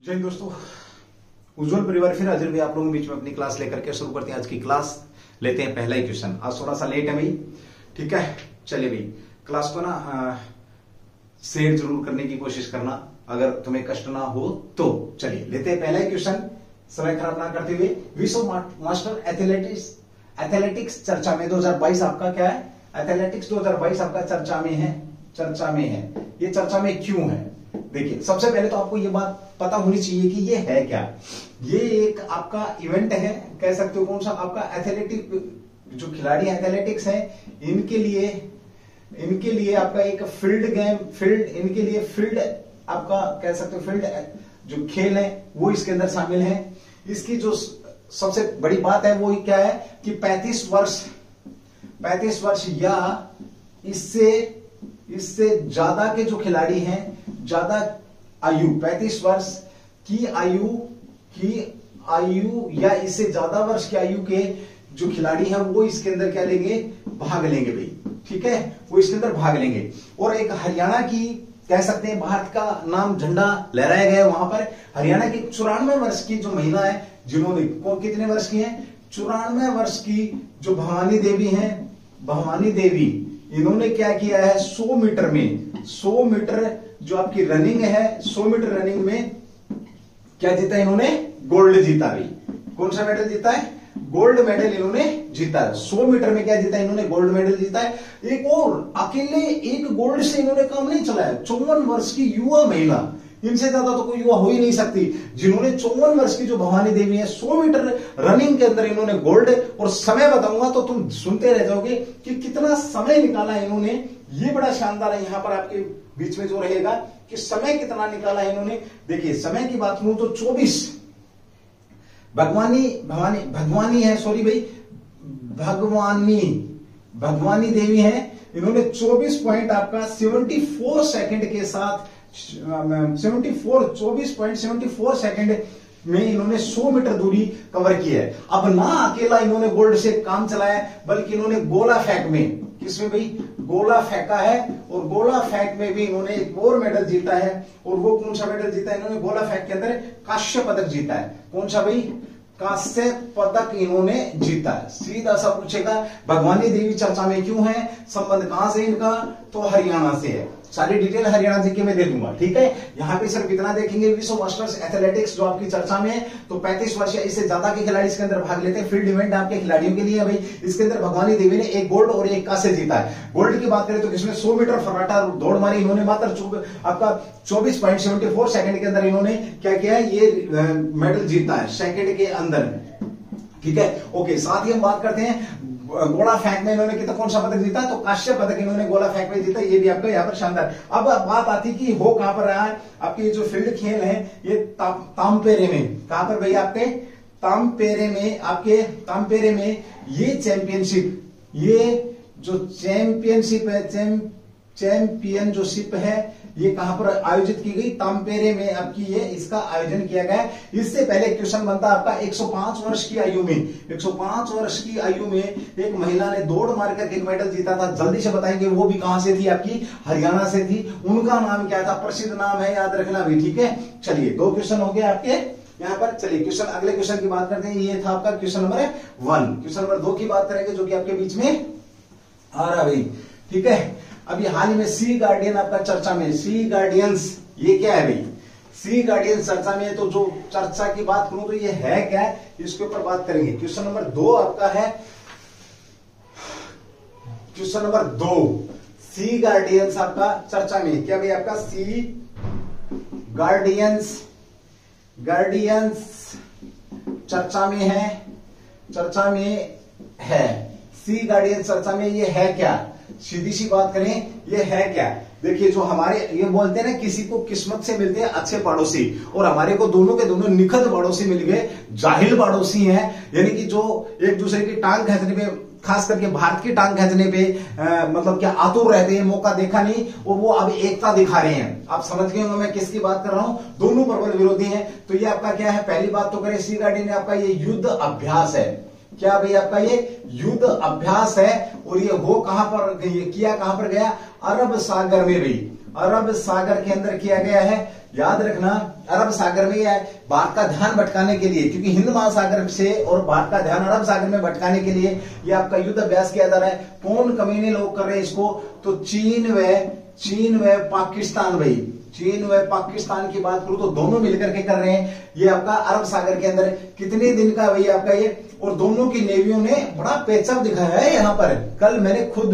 जय हिंद दोस्तों, उज्जवल परिवार फिर हाजिर भी आप लोगों के बीच में अपनी क्लास लेकर के शुरू करते हैं। आज की क्लास लेते हैं पहला ही क्वेश्चन। आज थोड़ा सा लेट है भाई, ठीक है। चलिए भाई, क्लास को ना शेयर जरूर करने की कोशिश करना, अगर तुम्हें कष्ट ना हो तो। चलिए लेते हैं पहला ही क्वेश्चन, समय खराब ना करते हुए। विश्व मास्टर एथलेटिक्स चर्चा में 2022 आपका क्या है? एथलेटिक्स 2022 आपका चर्चा में है। ये चर्चा में क्यों है? देखिए, सबसे पहले तो आपको ये बात पता होनी चाहिए कि ये है क्या। ये एक आपका इवेंट है, कह सकते हो। कौन सा? आपका एथलेटिक, जो खिलाड़ी एथलेटिक्स है इनके लिए आपका एक इनके लिए फील्ड आपका कह सकते हो, फील्ड जो खेल है वो इसके अंदर शामिल है। इसकी जो सबसे बड़ी बात है वो क्या है कि 35 वर्ष या इससे ज्यादा के जो खिलाड़ी हैं, ज्यादा आयु 35 वर्ष की आयु या इससे ज्यादा वर्ष की आयु के जो खिलाड़ी हैं वो इसके अंदर क्या लेंगे? भाग लेंगे भाई, ठीक है। वो इसके अंदर भाग लेंगे। और एक हरियाणा की, कह सकते हैं भारत का नाम झंडा लहराया गया वहां पर। हरियाणा की 94 वर्ष की जो महिला है, जिन्होंने कितने वर्ष की है? 94 वर्ष की जो भवानी देवी, इन्होंने क्या किया है? 100 मीटर जो आपकी रनिंग है, 100 मीटर रनिंग में क्या जीता? इन्होंने गोल्ड जीता भाई। कौन सा मेडल जीता है? गोल्ड मेडल इन्होंने जीता है। 100 मीटर में क्या जीता? इन्होंने गोल्ड मेडल जीता है। एक और अकेले एक गोल्ड से इन्होंने काम नहीं चलाया। 54 वर्ष की युवा महिला, इनसे ज्यादा तो कोई युवा हो ही नहीं सकती, जिन्होंने 54 वर्ष की जो भवानी देवी है 100 मीटर रनिंग के अंदर इन्होंने गोल्ड। और समय बताऊंगा तो तुम सुनते रह जाओगे कि कितना समय निकाला इन्होंने। ये बड़ा शानदार है। यहां पर आपके बीच में जो रहेगा कि समय कितना निकाला है इन्होंने। देखिए, समय की बात करूं तो 24 भगवानी देवी है। इन्होंने 24 पॉइंट आपका 74 सेकंड के साथ 24.74 सेकंड में इन्होंने 100 मीटर दूरी कवर की है। अब ना अकेला इन्होंने गोल्ड से काम चलाया, बल्कि इन्होंने गोला फेंक में, किसमें भाई? गोला फेंका है। और गोला फेंक में भी इन्होंने एक और मेडल जीता है। और वो कौन सा मेडल जीता है? इन्होंने गोला फेंक के अंदर कांस्य पदक जीता है। कौन सा भाई? कांस्य पदक इन्होंने जीता है। सीधा सा पूछेगा, भगवानी देवी चर्चा में क्यों है? संबंध कहां से इनका? तो हरियाणा से है। सारी डिटेल हरियाणा जी के मैं दे दूंगा, ठीक है। यहाँ पे सिर्फ इतना देखेंगे, विश्व मास्टर्स एथलेटिक्स जो आपकी चर्चा में है, तो 35 वर्ष या इससे ज्यादा के खिलाड़ी इसके अंदर भाग लेते हैं। फील्ड इवेंट आपके खिलाड़ियों के लिए है भाई। इसके अंदर भगवानी देवी ने एक गोल्ड और एक कांस्य जीता है। गोल्ड की बात करें तो किसमें? 100 मीटर फर्राटा दौड़ मारी इन्होंने। मात्र आपका 24.74 सेकंड के अंदर इन्होंने क्या किया है? ये मेडल जीता है सेकंड के अंदर, ठीक है। ओके, साथ ही हम बात करते हैं गोला फेंक में इन्होंने कितना, कौन सा पदक जीता? तो कांस्य पदक इन्होंने गोला फेंक में जीता। ये भी आपका यहाँ पर शानदार। अब बात आती कि हो कहां पर रहा है आपके जो फील्ड खेल है, ये तामपेरे में। कहां पर भैया? आपके तामपेरे में ये चैंपियनशिप, ये जो चैंपियनशिप है, चैंपियनशिप है, ये कहां पर आयोजित की गई? तामपेरे में आपकी ये इसका आयोजन किया गया। इससे पहले क्वेश्चन बनता आपका 105 वर्ष की आयु में, 105 वर्ष की आयु में एक महिला ने दौड़ मारकर एक मेडल जीता था। जल्दी से बताएंगे, वो भी कहां से थी? आपकी हरियाणा से थी। उनका नाम क्या था? प्रसिद्ध नाम है, याद रखना भी, ठीक है। चलिए, 2 क्वेश्चन हो गए आपके यहाँ पर। चलिए क्वेश्चन, अगले क्वेश्चन की बात करते हैं। ये था आपका क्वेश्चन नंबर 1। क्वेश्चन नंबर 2 की बात करेंगे, जो कि आपके बीच में आ रहा भाई, ठीक है। अभी हाल ही में सी गार्डियन आपका चर्चा में, सी गार्डियंस, ये क्या है भाई? सी गार्डियन चर्चा में। तो जो चर्चा की बात करूं तो ये है क्या, इसके ऊपर बात करेंगे। क्वेश्चन नंबर 2 आपका है, क्वेश्चन नंबर 2, सी गार्डियंस आपका चर्चा में। क्या भाई? आपका सी गार्डियंस चर्चा में है। सी गार्डियन चर्चा में ये है क्या? सीधी सी बात करें, ये है क्या? देखिए, जो हमारे ये बोलते हैं ना, किसी को किस्मत से मिलते हैं अच्छे पड़ोसी, और हमारे को दोनों के दोनों निखत पड़ोसी मिल गए, जाहिल पड़ोसी हैं। यानी कि जो एक दूसरे की टांग खींचने पे, खास करके भारत की टांग खींचने पे मतलब क्या आतुर रहते हैं, मौका देखा नहीं, और वो अब एकता दिखा रहे हैं। आप समझ गए होंगे मैं किसकी बात कर रहा हूं। दोनों प्रबल विरोधी हैं। तो ये आपका क्या है? पहली बात तो करें, सी गार्डियन आपका ये युद्ध अभ्यास है। क्या भाई? आपका ये युद्ध अभ्यास है। और ये हो कहां पर, ये किया कहां पर गया? अरब सागर में भाई। अरब सागर के अंदर किया गया है। याद रखना, अरब सागर में है भारत का ध्यान भटकाने के लिए, क्योंकि हिंद महासागर से और भारत का ध्यान अरब सागर में भटकाने के लिए ये आपका युद्ध अभ्यास किया जा रहा है। कौन कमीने लोग कर रहे हैं इसको? तो चीन व पाकिस्तान भाई, चीन व पाकिस्तान की बात करूं तो दोनों मिलकर के कर रहे हैं। ये आपका अरब सागर के अंदर कितने दिन का भाई आपका ये, और दोनों की नेवियों ने बड़ा पेचअप दिखाया है यहाँ पर। कल मैंने खुद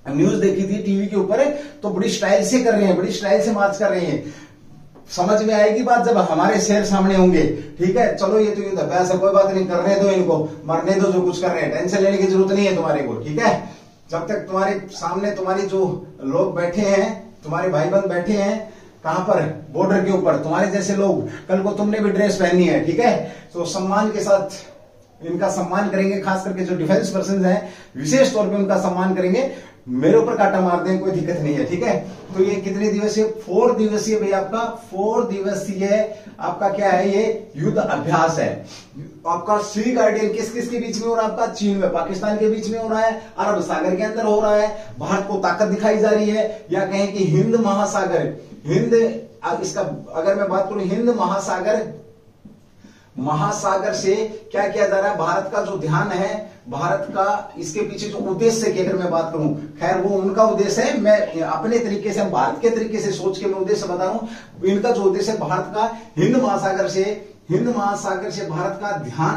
न्यूज देखी थी टीवी के ऊपर, तो बड़ी स्टाइल से कर रहे हैं, बड़ी स्टाइल से मार्च कर रहे हैं। समझ में आएगी बात जब हमारे शेर सामने होंगे। ठीक है, चलो ये तो युद्ध अभ्यास है, कोई बात नहीं, करने दो इनको, मरने दो जो कुछ कर रहे हैं, टेंशन लेने की जरूरत नहीं है तुम्हारे को। ठीक है, जब तक तुम्हारे सामने तुम्हारी जो लोग बैठे हैं, तुम्हारे भाई बंद बैठे हैं कहां पर, बॉर्डर के ऊपर, तुम्हारे जैसे लोग, कल को तुमने भी ड्रेस पहननी है। ठीक है, तो सम्मान के साथ इनका सम्मान करेंगे, खास करके जो डिफेंस पर्सन हैं विशेष तौर पे उनका सम्मान करेंगे। मेरे ऊपर कांटा मार दें, कोई दिक्कत नहीं है। ठीक है, तो ये कितने दिवसीय? 4 दिवसीय भाई आपका 4 दिवसीय आपका क्या है, ये युद्ध अभ्यास है। आपका सी गार्डियन किस किस के बीच में हो रहा है? आपका चीन व पाकिस्तान के बीच में हो रहा है, अरब सागर के अंदर हो रहा है, भारत को ताकत दिखाई जा रही है, या कहें कि हिंद महासागर, इसका अगर मैं बात करूं हिंद महासागर से क्या किया जा रहा है? भारत का जो ध्यान है, भारत का इसके पीछे जो उद्देश्य की अगर मैं बात करूं, खैर वो उनका उद्देश्य है, मैं अपने तरीके से, भारत के तरीके से सोच के मैं उद्देश्य बता रहा हूं। इनका जो उद्देश्य है भारत का हिंद महासागर से भारत का ध्यान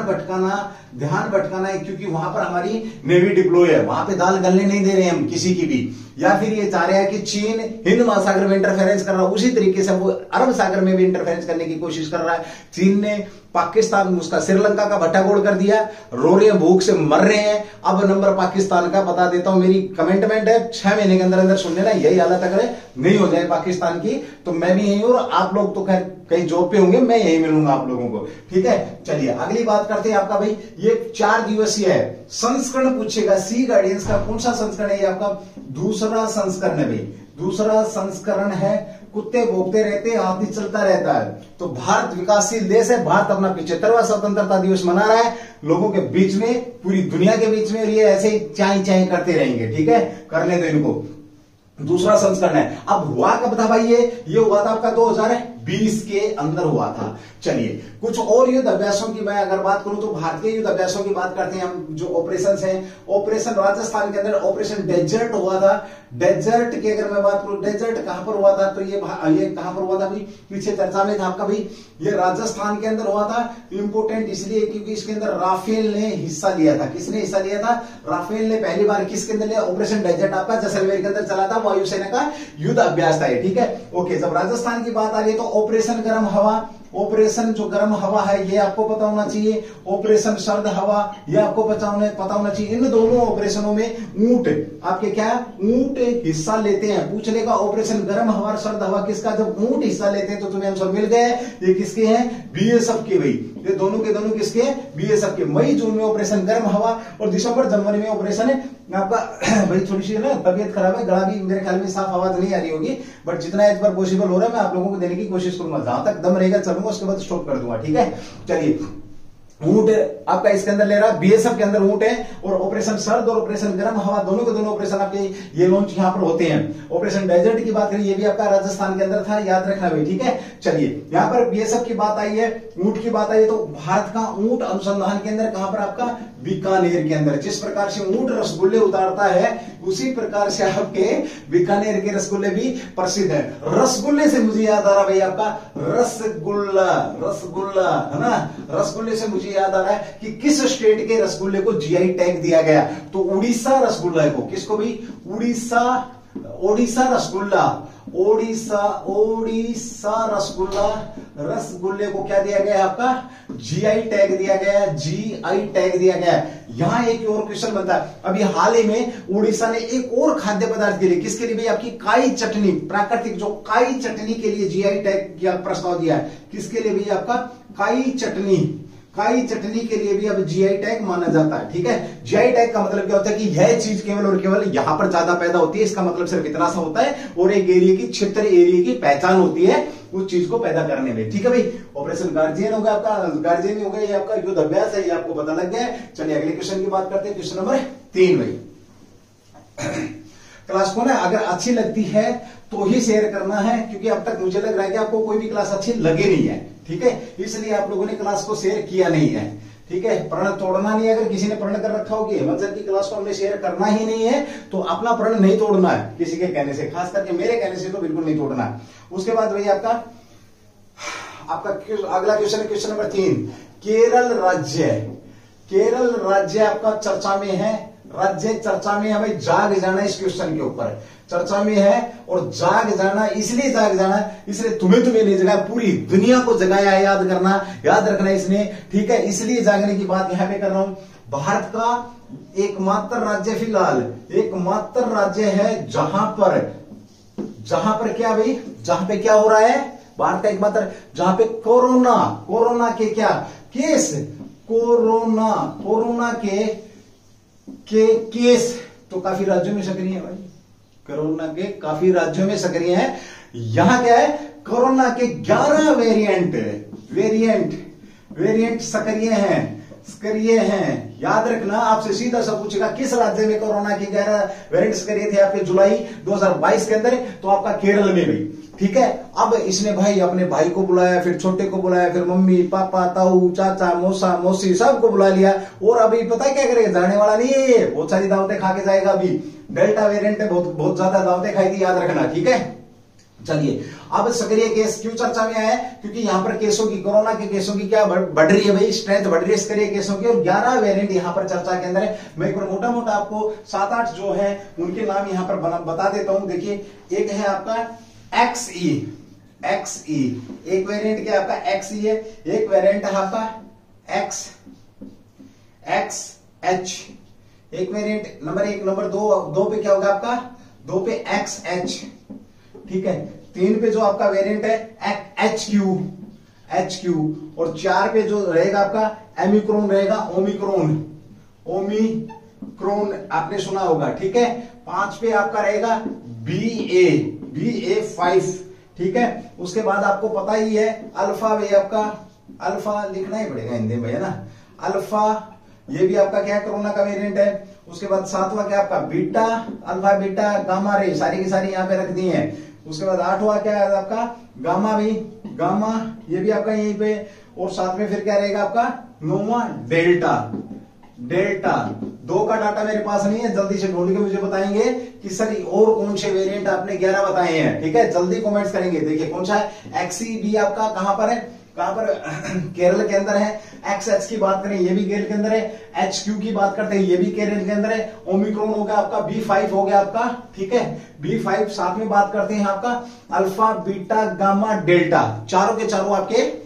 भटकाना है, क्योंकि वहां पर हमारी नेवी डिप्लॉय है, वहां पे दाल गलने नहीं दे रहे हैं हम किसी की भी। या फिर ये चाह रहे हैं कि चीन हिंद महासागर में इंटरफेरेंस कर रहा है, उसी तरीके से वो अरब सागर में भी इंटरफेरेंस करने की कोशिश कर रहा है। चीन ने पाकिस्तान, उसका श्रीलंका का भट्टागोड़ कर दिया, रो रहे हैं, भूख से मर रहे हैं। अब नंबर पाकिस्तान का बता देता हूं, मेरी कमिटमेंट है 6 महीने के अंदर अंदर सुन लेना, यही हालत अगर नहीं हो जाए पाकिस्तान की तो मैं भी यही हूं, और आप लोग तो खैर कहीं जॉब पे होंगे, मैं यही मिलूंगा आप लोगों को। ठीक है, चलिए अगली बात करते हैं। आपका भाई ये 4 दिवसीय है, संस्करण पूछेगा सी गार्डियंस का, कौन सा संस्करण है? ये आपका दूसरा संस्करण है भाई, दूसरा संस्करण है। कुत्ते भौंकते रहते, हाथी चलता रहता है। तो भारत विकासशील देश है, भारत अपना 75वां स्वतंत्रता दिवस मना रहा है लोगों के बीच में, पूरी दुनिया के बीच में, और ये ऐसे ही चाई करते रहेंगे। ठीक है, करने दो इनको। दूसरा संस्करण है। अब हुआ कब था भाई? ये हुआ था आपका 2020 के अंदर हुआ था। चलिए कुछ और युद्ध अभ्यासों की मैं अगर बात करूं तो भारतीय युद्ध अभ्यासों की बात करते हैं हम। जो ऑपरेशंस हैं, ऑपरेशन राजस्थान के अंदर ऑपरेशन डेजर्ट हुआ था। डेजर्ट की अगर मैं बात करूं, डेजर्ट कहां पर हुआ था? तो ये कहां पर हुआ था भाई? पीछे चर्चा में था आपका भाई, ये राजस्थान के अंदर हुआ था। इंपोर्टेंट इसलिए क्योंकि इसके अंदर राफेल ने हिस्सा लिया था। किसने हिस्सा लिया था? राफेल ने पहली बार किसके अंदर लिया? ऑपरेशन डेजर्ट आपका जैसलमेर के अंदर चला था, वायुसेना का युद्ध अभ्यास था ये। ठीक है, ओके। जब राजस्थान की बात आ रही है तो ऑपरेशन गर्म हवा, ऑपरेशन जो गर्म हवा है ये आपको पता होना चाहिए। ऑपरेशन सर्द हवा ये आपको पता होना चाहिए। इन दोनों ऑपरेशनों में ऊंट आपके क्या, ऊंट हिस्सा लेते हैं। पूछने का ऑपरेशन गर्म हवा सर्द हवा किसका? जब ऊंट हिस्सा लेते हैं तो तुम्हें आंसर मिल गए। ये किसके हैं? बीएसएफ के भाई। ये दोनों के दोनों किसके? बीएसएफ के। मई जून में ऑपरेशन गर्म हवा और दिसंबर जनवरी में ऑपरेशन है आपका भाई थोड़ी सी ना तबियत खराब है, गला भी मेरे ख्याल में साफ आवाज नहीं आ रही होगी, बट जितना एक बार पॉसिबल हो रहा है मैं आप लोगों को देने की कोशिश करूंगा। जहां तक दम रहेगा चलूंगा, उसके बाद स्टॉप कर दूंगा। ठीक है, चलिए। ऊंट आपका इसके अंदर ले रहा है, बीएसएफ के अंदर ऊंट है। और ऑपरेशन सर्द और ऑपरेशन गर्म हवा दोनों के दोनों ऑपरेशन आपके ये लॉन्च यहां पर होते हैं। ऑपरेशन डेजर्ट की बात करें, ये भी आपका राजस्थान के अंदर था, याद रखना भाई। ठीक है, चलिए। यहां पर बीएसएफ की बात आई है, ऊंट की बात आई है, तो भारत का ऊंट अनुसंधान के अंदर कहां पर? आपका बीकानेर के अंदर। जिस प्रकार से ऊंट रसगुल्ले उतारता है उसी प्रकार से आपके बीकानेर के रसगुल्ले भी प्रसिद्ध है। रसगुल्ले से मुझे याद आ रहा भाई आपका रसगुल्ला, रसगुल्ला है ना। रसगुल्ले से मुझे याद आ रहा है कि किस स्टेट के रसगुल्ले को जीआई टैग दिया गया? तो उड़ीसा रसगुल्ला को। किसको भी? ओडिशा रसगुल्ला, ओडिशा रसगुल्ले को क्या दिया गया है? आपका जीआई टैग दिया गया है, जीआई टैग दिया गया है। यहां एक और क्वेश्चन बनता है, अभी हाल ही में उड़ीसा ने एक और खाद्य पदार्थ के लिए, किसके लिए भी? आपकी काई चटनी, प्राकृतिक जो काई चटनी के लिए जीआई टैग का प्रस्ताव दिया है। किसके लिए भी? आपका काई चटनी के लिए भी अब जीआई टैग माना जाता है। ठीक है, जीआई टैग का मतलब क्या होता है कि यह चीज केवल और केवल यहां पर ज्यादा पैदा होती है, इसका मतलब सिर्फ इतना सा होता है, और एक एरिया की क्षेत्र एरिया की पहचान होती है उस चीज को पैदा करने में। ठीक है भाई, ऑपरेशन गार्जियन होगा आपका, गार्जियन हो गया, ये आपका युद्ध अभ्यास है, ये आपको पता लग गया है। चलिए अगले क्वेश्चन की बात करते हैं, क्वेश्चन नंबर 3 भाई। क्लास को ना अगर अच्छी लगती है तो ही शेयर करना है, क्योंकि अब तक मुझे लग रहा है कि आपको कोई भी क्लास अच्छी लगे नहीं है, ठीक है, इसलिए आप लोगों ने क्लास को शेयर किया नहीं है, ठीक है। प्रण तोड़ना नहीं है, अगर किसी ने प्रण कर रखा होगी हेमंत सर की क्लास को हमने शेयर करना ही नहीं है, तो अपना प्रण नहीं तोड़ना है किसी के कहने से, खास करके मेरे कहने से तो बिल्कुल नहीं तोड़ना है। उसके बाद भैया आपका अगला क्वेश्चन है, क्वेश्चन नंबर 3। केरल राज्य, केरल राज्य आपका चर्चा में है, राज्य चर्चा में है भाई, जाग जाना इस क्वेश्चन के ऊपर चर्चा में है, और जाग जाना इसलिए जाग जाना, इसलिए तुम्हें नहीं जगाया, पूरी दुनिया को जगाया है, याद रखना इसने, ठीक है, इसलिए जागने की बात यहां पे कर रहा हूं। भारत का एकमात्र राज्य, फिलहाल एकमात्र राज्य है जहां पर क्या भाई, जहां पे क्या हो रहा है, भारत का एकमात्र जहां पे कोरोना के क्या केस, कोरोना के केस तो काफी राज्यों में सक्रिय है भाई, कोरोना के काफी राज्यों में सक्रिय है। यहां क्या है, कोरोना के 11 वेरिएंट सक्रिय हैं। याद रखना, आपसे सीधा सा पूछेगा किस राज्य में कोरोना के 11 वेरिएंट सक्रिय थे आपके जुलाई 2022 के अंदर, तो आपका केरल में भाई, ठीक है। अब इसने भाई अपने भाई को बुलाया, फिर छोटे को बुलाया, फिर मम्मी पापा ताऊ चाचा मौसा मौसी सबको बुला लिया, और अभी पता है क्या करेगा, जाने वाला नहीं है ये, बहुत सारी दावतें खा के जाएगा। अभी डेल्टा वेरिएंट है, बहुत ज्यादा दावतें खाई थी, याद रखना, ठीक है। चलिए, अब सक्रिय केस क्यों चर्चा में आया है, क्योंकि यहां पर केसों की, कोरोना के केसों की क्या बढ़ रही है भाई, स्ट्रेंथ बढ़ रही है सक्रिय केसों की, और 11 वेरिएंट यहां पर चर्चा के अंदर है। मैं एक बार मोटा मोटा आपको 7-8 जो है उनके नाम यहां पर बता देता हूं। देखिए, एक है आपका XE, एक वेरिएंट क्या आपका XE है, एक वेरिएंट है आपका XH, एक वेरिएंट नंबर 1, नंबर 2 पे क्या होगा आपका, 2 पे XH, ठीक है। 3 पे जो आपका वेरिएंट है HQ, और 4 पे जो रहेगा आपका ओमिक्रॉन रहेगा, ओमिक्रॉन आपने सुना होगा, ठीक है। 5 पे आपका रहेगा BA5, ठीक है। उसके बाद आपको पता ही है अल्फा, वे आपका अल्फा लिखना ही पड़ेगा हिंदी में, है ना, अल्फा, ये भी आपका क्या है, कोरोना का वेरिएंट है। उसके बाद 7वां क्या आपका beta, alpha beta gamma ray, सारी की सारी यहां पे रख दी है। उसके बाद 8वां क्या है आपका गामा, भी गामा, ये भी आपका यहीं पे, और साथ में फिर क्या रहेगा आपका 9वां डेल्टा। 2 का डाटा मेरे पास नहीं है, जल्दी से ढूंढ के मुझे बताएंगे कि सर और कौन से वेरिएंट आपने 11 बताए हैं, ठीक है, जल्दी कमेंट्स करेंगे। देखिए कौन सा है, XE आपका कहां पर है, केरल के अंदर है। XH की बात करें, ये भी केरल के अंदर है। HQ की बात करते हैं, ये भी केरल के अंदर है। ओमिक्रॉन हो गया आपका, B5 हो गया आपका, ठीक है, B5। साथ में बात करते हैं आपका अल्फा बीटा गामा डेल्टा, चारों के चारों आपके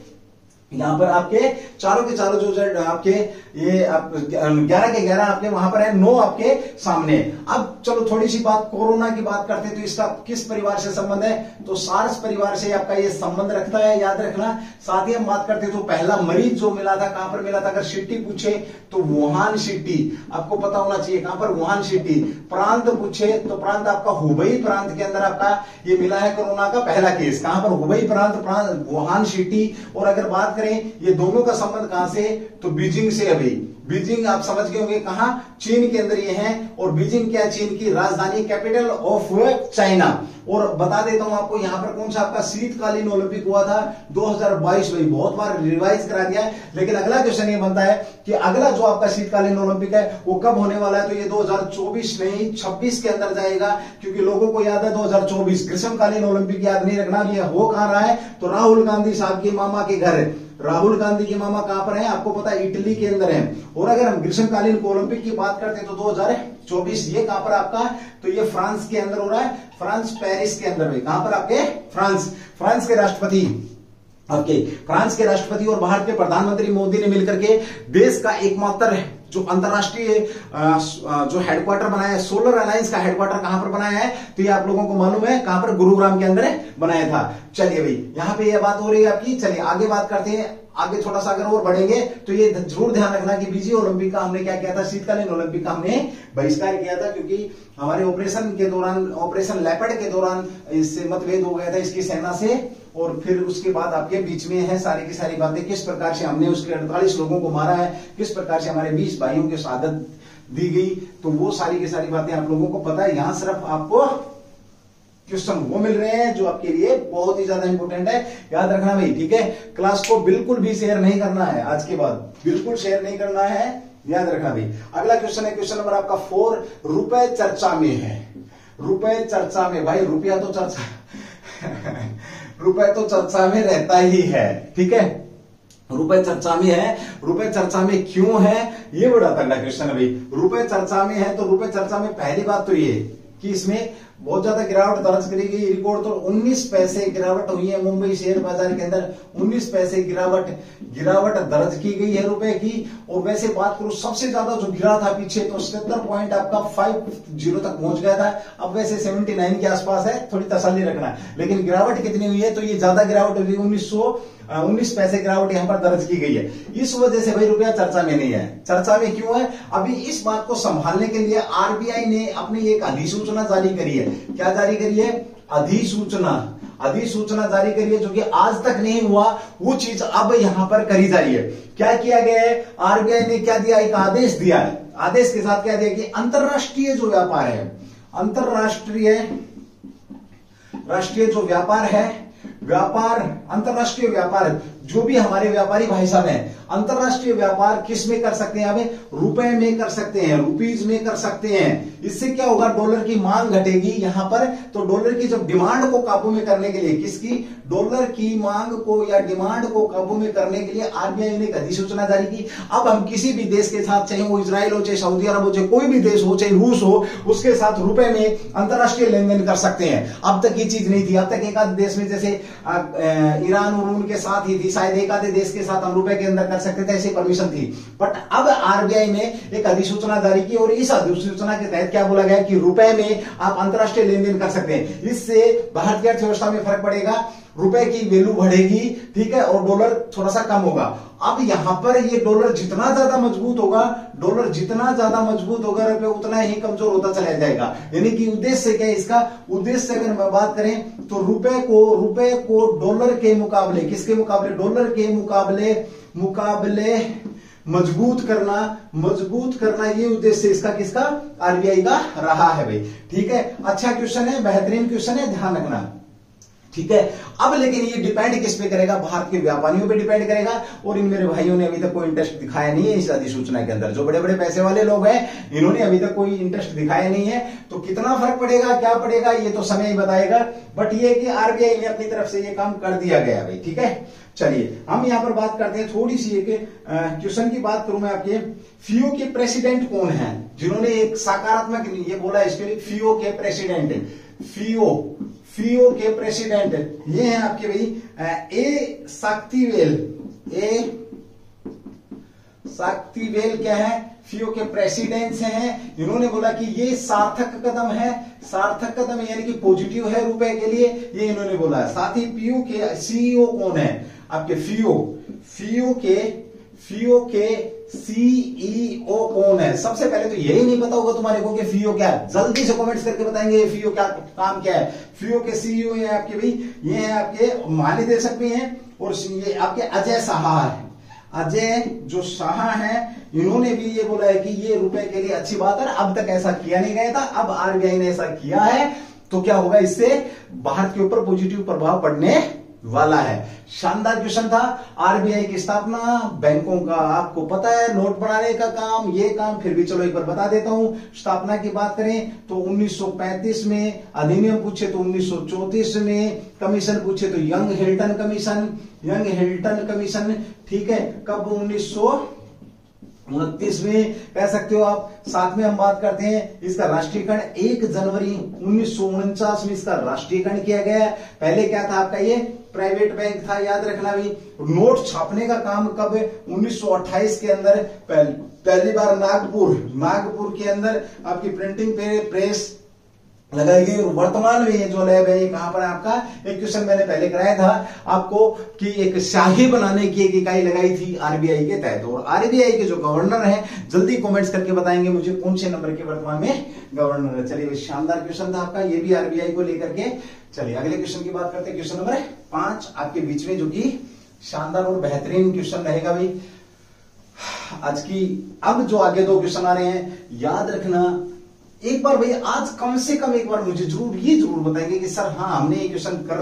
यहां पर, आपके चारों के चारों जो आपके ये 11 के 11 आपके वहां पर है, 9 आपके सामने। अब चलो थोड़ी सी बात कोरोना की बात करते हैं, तो इसका किस परिवार से संबंध है, तो सार्स परिवार से आपका ये संबंध रखता है, याद रखना। साथ ही हम बात करते हैं तो पहला मरीज जो मिला था कहां पर मिला था, अगर सिटी पूछे तो वुहान सिटी, आपको पता होना चाहिए कहां पर, वुहान सिटी। प्रांत पूछे तो प्रांत आपका हुबई प्रांत के अंदर आपका ये मिला है कोरोना का पहला केस, कहां पर, हुबई प्रांत वुहान सिटी। और अगर बात ये दोनों का संबंध कहां से, तो बीजिंग से। अभी बीजिंग आप समझ गए होंगे कहां, चीन के अंदर ये है, और बीजिंग क्या, चीन की राजधानी, कैपिटल ऑफ चाइना। और बता देता हूं आपको यहां पर कौन सा आपका शीतकालीन ओलंपिक हुआ था, 2022 में, बहुत बार रिवाइज करा दिया है। लेकिन अगला क्वेश्चन ये बनता है कि अगला जो आपका शीतकालीन ओलंपिक है वो कब होने वाला है, तो ये 2024 नहीं 26 के अंदर जाएगा, क्योंकि लोगों को याद है 2024 ग्रीष्मकालीन ओलंपिक, याद नहीं रखना। ये हो कहां रहा है, तो राहुल गांधी साहब के मामा के घर, राहुल गांधी के मामा कहां पर हैं, आपको पता है इटली के अंदर है। और अगर हम ग्रीष्मकालीन ओलंपिक की बात करते हैं तो 2024 ये कहां पर आपका, तो ये फ्रांस के अंदर हो रहा है, फ्रांस पेरिस के अंदर में, कहां पर आपके फ्रांस के राष्ट्रपति और भारत के प्रधानमंत्री मोदी ने मिलकर के देश का एकमात्र जो अंतरराष्ट्रीय जो हेडक्वार्टर बनाया है, सोलर अलायंस का हेडक्वार्टर कहां पर बनाया है, तो ये आप लोगों को मालूम है कहां पर, गुरुग्राम के अंदर बनाया था। चलिए भाई, यहां पे ये बात हो रही है आपकी। चलिए आगे बात करते हैं, आगे थोड़ा सा अगर और बढ़ेंगे तो ये जरूर ध्यान रखना कि बीजी ओलंपिक का हमने क्या किया था, शीतकालीन ओलंपिक का हमने बहिष्कार किया था, क्योंकि हमारे ऑपरेशन के दौरान, ऑपरेशन लेपर्ड के दौरान इससे मतभेद हो गया था इसकी सेना से। और फिर उसके बाद आपके बीच में है सारी की सारी बातें, किस प्रकार से हमने उसके 48 लोगों को मारा है, किस प्रकार से हमारे 20 भाइयों की दी गई, तो वो सारी की सारी बातें आप लोगों को पता है। यहां सिर्फ आपको क्वेश्चन वो मिल रहे हैं जो आपके लिए बहुत ही ज्यादा इंपॉर्टेंट है, याद रखना भाई, ठीक है। क्लास को बिल्कुल भी शेयर नहीं करना है, आज के बाद बिल्कुल शेयर नहीं करना है, याद रखना भाई। अगला क्वेश्चन है क्वेश्चन नंबर आपका 4, रुपए चर्चा में है। रुपए चर्चा में, भाई रुपया तो चर्चा रुपए तो चर्चा में रहता ही है, ठीक है। रुपए चर्चा में है, रुपए चर्चा में क्यों है, ये बड़ा तगड़ा क्वेश्चन है भाई। रुपए चर्चा में है तो रुपए चर्चा में पहली बात तो ये कि इसमें बहुत ज्यादा गिरावट दर्ज करी गई। रिकॉर्ड तो 19 पैसे गिरावट हुई है मुंबई शेयर बाजार के अंदर, 19 पैसे गिरावट दर्ज की गई है रुपए की। और वैसे बात करूं सबसे ज्यादा जो गिरा था पीछे तो 77 पॉइंट आपका 50 तक पहुंच गया था, अब वैसे 79 के आसपास है, थोड़ी तसल्ली रखना है। लेकिन गिरावट कितनी हुई है, तो ये ज्यादा गिरावट हुई, 19 पैसे गिरावट यहां पर दर्ज की गई है। इस वजह से भाई रुपया चर्चा में नहीं है। चर्चा में क्यों है, अभी इस बात को संभालने के लिए आरबीआई ने अपनी एक अधिसूचना जारी करी है। क्या जारी करी है, अधिसूचना जारी करी है, जो कि आज तक नहीं हुआ, वो चीज अब यहां पर करी जा रही है। क्या किया गया है, आरबीआई ने क्या दिया, एक आदेश दिया है। आदेश के साथ क्या दिया कि अंतरराष्ट्रीय जो व्यापार है, अंतरराष्ट्रीय जो व्यापार है, अंतरराष्ट्रीय व्यापार, जो भी हमारे व्यापारी भाई साहब हैं, अंतरराष्ट्रीय व्यापार किस में कर सकते हैं, हमें रुपए में कर सकते हैं, रुपीज में कर सकते हैं। इससे क्या होगा, डॉलर की मांग घटेगी यहां पर, तो डॉलर की जब डिमांड को काबू में करने के लिए, किसकी, डॉलर की मांग को या डिमांड को काबू में करने के लिए आरबीआई ने एक अधिसूचना जारी की। अब हम किसी भी देश के साथ, चाहे वो इजराइल हो, चाहे सऊदी अरब हो, चाहे कोई भी देश हो, चाहे रूस हो, उसके साथ रुपए में अंतरराष्ट्रीय लेन देन कर सकते हैं। अब तक ये चीज नहीं थी। अब तक एक आध देश में, जैसे ईरान और उनके साथ ही थी, शायद एक आधे देश के साथ हम रुपए के अंदर कर सकते थे, ऐसी परमिशन थी। बट अब आरबीआई ने एक अधिसूचना जारी की और इस अधिसूचना के तहत क्या बोला गया कि रुपए में आप अंतरराष्ट्रीय लेन देन कर सकते हैं। इससे भारत की अर्थव्यवस्था में फर्क पड़ेगा, रुपए की वैल्यू बढ़ेगी, ठीक है, और डॉलर थोड़ा सा कम होगा। अब यहां पर ये डॉलर जितना ज्यादा मजबूत होगा, रुपये उतना ही कमजोर होता चला जाएगा। यानी कि उद्देश्य क्या है इसका, उद्देश्य अगर मैं बात करें तो रुपए को डॉलर के मुकाबले, किसके मुकाबले, डॉलर के मुकाबले मजबूत करना, ये उद्देश्य इसका किसका, आरबीआई का रहा है भाई, ठीक है। अच्छा क्वेश्चन है, बेहतरीन क्वेश्चन है, ध्यान रखना, ठीक है। अब लेकिन ये डिपेंड किस पे करेगा, भारत के व्यापारियों पे डिपेंड करेगा। और इन मेरे भाइयों ने अभी तक कोई इंटरेस्ट दिखाया नहीं है इस अधिसूचना के अंदर। जो बड़े बड़े पैसे वाले लोग हैं, इन्होंने अभी तक कोई इंटरेस्ट दिखाया नहीं है। तो कितना फर्क पड़ेगा, क्या पड़ेगा, ये तो समय ही बताएगा। बट ये कि आरबीआई ने अपनी तरफ से ये काम कर दिया गया भाई, ठीक है। चलिए हम यहां पर बात करते हैं थोड़ी सी, एक क्वेश्चन की बात करूं मैं आपके, फियो के प्रेसिडेंट कौन है, जिन्होंने एक सकारात्मक ये बोला, इसके लिए फियो के प्रेसिडेंट, फियो के प्रेसिडेंट ये हैं आपके भाई ए शक्तिवेल क्या है, फियो के प्रेसिडेंट्स हैं। इन्होंने बोला कि ये सार्थक कदम यानी कि पॉजिटिव है रुपए के लिए, ये इन्होंने बोला है। साथ ही फियो के सीईओ कौन है आपके, फियो के सीईओ कौन है। सबसे पहले तो यही नहीं पता होगा तुम्हारे को कि फियो क्या है, जल्दी से कमेंट्स करके बताएंगे फियो क्या काम क्या है। फियो के सीईओ है आपके भाई, ये है आपके महानिदेशक भी हैं, और ये आपके अजय साहा है, अजय जो शाह है, इन्होंने भी ये बोला है कि ये रुपए के लिए अच्छी बात है। अब तक ऐसा किया नहीं गया था, अब आरबीआई ने ऐसा किया है, तो क्या होगा, इससे भारत के ऊपर पॉजिटिव प्रभाव पड़ने वाला है। शानदार क्वेश्चन था। आरबीआई की स्थापना, बैंकों का आपको पता है, नोट बनाने का काम, ये काम फिर भी चलो एक बार बता देता हूं। स्थापना की बात करें तो 1935 में, अधिनियम पूछे तो 1934 में, कमीशन पूछे तो यंग हिल्टन कमीशन, ठीक है, कब 1929 में कह सकते हो आप। साथ में हम बात करते हैं इसका राष्ट्रीयकरण 1 जनवरी 1949 में इसका राष्ट्रीयकरण किया गया। पहले क्या था आपका, ये प्राइवेट बैंक था, याद रखना भी। नोट छापने का काम कब, 1928 के अंदर पहली बार नागपुर के अंदर आपकी प्रिंटिंग प्रेस लगाई गई। और वर्तमान में ये जो लैब है, ये कहां पर है आपका, एक क्वेश्चन मैंने पहले कराया था आपको कि एक शाही बनाने की एक इकाई लगाई थी आरबीआई के तहत। और आरबीआई के जो गवर्नर हैं, जल्दी कमेंट्स करके बताएंगे मुझे कौन से नंबर के वर्तमान में गवर्नर है। चलिए शानदार क्वेश्चन था आपका, ये भी आरबीआई को लेकर के। चलिए अगले क्वेश्चन की बात करते हैं, क्वेश्चन नंबर 5 आपके बीच में, जो कि शानदार और बेहतरीन क्वेश्चन रहेगा भाई। आज की अब जो आगे 2 क्वेश्चन आ रहे हैं, याद रखना एक बार भाई, आज कम से कम एक बार मुझे जरूर बताएंगे कि सर हाँ हमने ये क्वेश्चन कर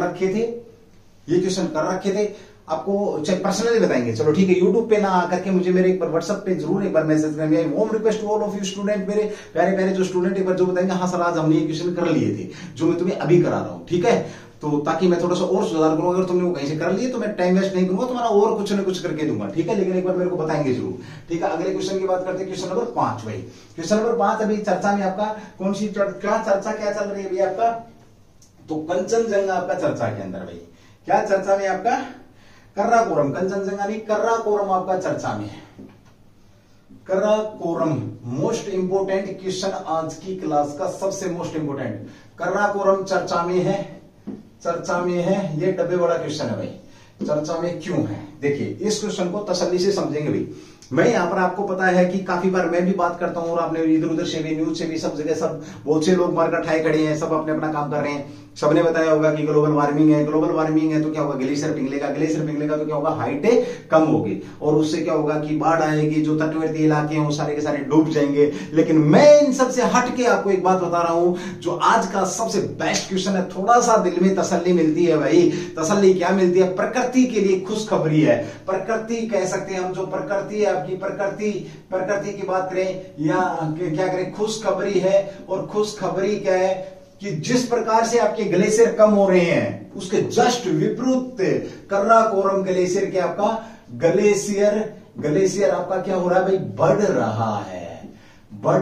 रखे थे, आपको चाहे पर्सनली बताएंगे, चलो ठीक है। यूट्यूब पे ना आकर के मुझे मेरे एक बार व्हाट्सएप पे जरूर एक बार मैसेज करेंगे। Home request to all of you student, मेरे प्यारे जो स्टूडेंट एक बार जो बताएंगे हाँ सर आज हमने ये क्वेश्चन कर लिए थे जो मैं तुम्हें अभी करा रहा हूं, ठीक है। तो ताकि मैं थोड़ा सा और सुधार करूंगा, अगर तुमने वो कहीं से कर लिए तो मैं टाइम वेस्ट नहीं करूंगा, तुम्हारा और कुछ ना कुछ करके दूंगा, ठीक है। लेकिन एक बार मेरे को बताएंगे जरूर, ठीक है। अगले क्वेश्चन की बात करते हैं, क्वेश्चन नंबर 5 भाई। क्वेश्चन नंबर 5 अभी चर्चा में आपका कौन सी चर्चा क्या चल रही है भाई आपका, तो कंचनजंगा आपका चर्चा के अंदर भाई, क्या चर्चा में आपका कर्राकोरम, कंचनजंगा नहीं कर्राकोरम आपका चर्चा में है। कर्राकोरम मोस्ट इंपोर्टेंट क्वेश्चन आज की क्लास का, सबसे मोस्ट इंपोर्टेंट कर्राकोरम चर्चा में है। ये डब्बे वाला क्वेश्चन है भाई, चर्चा में क्यों है देखिए, इस क्वेश्चन को तसल्ली से समझेंगे भाई। मैं यहाँ पर आपको पता है कि काफी बार मैं भी बात करता हूँ और आपने इधर उधर से भी न्यूज से भी सब जगह सब बहुत से लोग मार्केट ठाए खड़े हैं, सब अपने अपना काम कर रहे हैं। सबने बताया होगा कि ग्लोबल वार्मिंग है तो क्या होगा, ग्लेशियर पिघलेगा तो क्या होगा, हाइटें कम होगी और उससे क्या होगा कि बाढ़ आएगी, जो तटवर्ती इलाके हैं वो सारे के सारे डूब जाएंगे। लेकिन मैं इन सबसे हट के आपको एक बात बता रहा हूं, जो आज का सबसे बेस्ट क्वेश्चन है, थोड़ा सा दिल में तसल्ली मिलती है भाई। तसल्ली क्या मिलती है, प्रकृति के लिए खुशखबरी है। प्रकृति कह सकते हैं हम, जो प्रकृति है आपकी, प्रकृति की बात करें या क्या करें, खुशखबरी है। और खुशखबरी क्या है कि जिस प्रकार से आपके ग्लेशियर कम हो रहे हैं उसके जस्ट विपरीत कर्राकोरम ग्लेशियर के आपका ग्लेशियर आपका क्या हो रहा है भाई, बढ़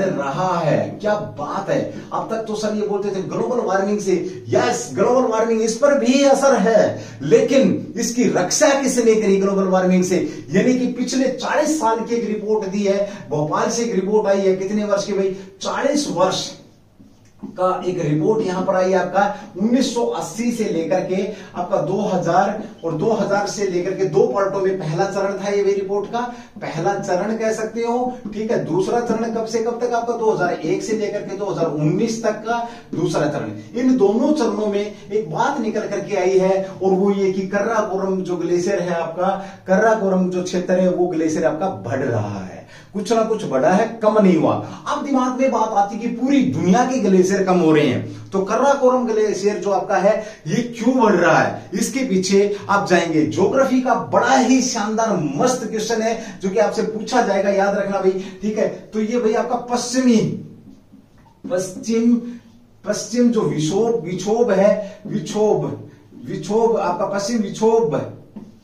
रहा है। क्या बात है। अब तक तो सब ये बोलते थे ग्लोबल वार्मिंग से, यस ग्लोबल वार्मिंग इस पर भी असर है, लेकिन इसकी रक्षा किसने करी ग्लोबल वार्मिंग से, यानी कि पिछले 40 साल की एक रिपोर्ट दी है, भोपाल से एक रिपोर्ट आई है, कितने वर्ष की भाई, 40 वर्ष का एक रिपोर्ट यहां पर आई आपका 1980 से लेकर के आपका 2000 और 2000 से लेकर के 2 पार्टों में पहला चरण था ये रिपोर्ट का, पहला चरण कह सकते हो, ठीक है। दूसरा चरण कब से कब तक आपका 2001 से लेकर के 2019 तक का दूसरा चरण। इन दोनों चरणों में एक बात निकल करके आई है और वो ये कि कर्राकोरम जो ग्लेशियर है आपका, कर्राकोरम जो क्षेत्र है वो ग्लेशियर आपका बढ़ रहा है, कुछ ना कुछ बढ़ा है, कम नहीं हुआ। अब दिमाग में बात आती कि पूरी दुनिया के ग्लेशियर कम हो रहे हैं, तो कर्राकोरम ग्लेशियर जो आपका है ये क्यों बढ़ रहा है, इसके पीछे आप जाएंगे। ज्योग्राफी का बड़ा ही शानदार मस्त क्वेश्चन है जो कि आपसे पूछा जाएगा, याद रखना भाई, ठीक है। तो ये भाई आपका पश्चिम जो विक्षोभ है, विक्षोभ आपका पश्चिम विक्षोभ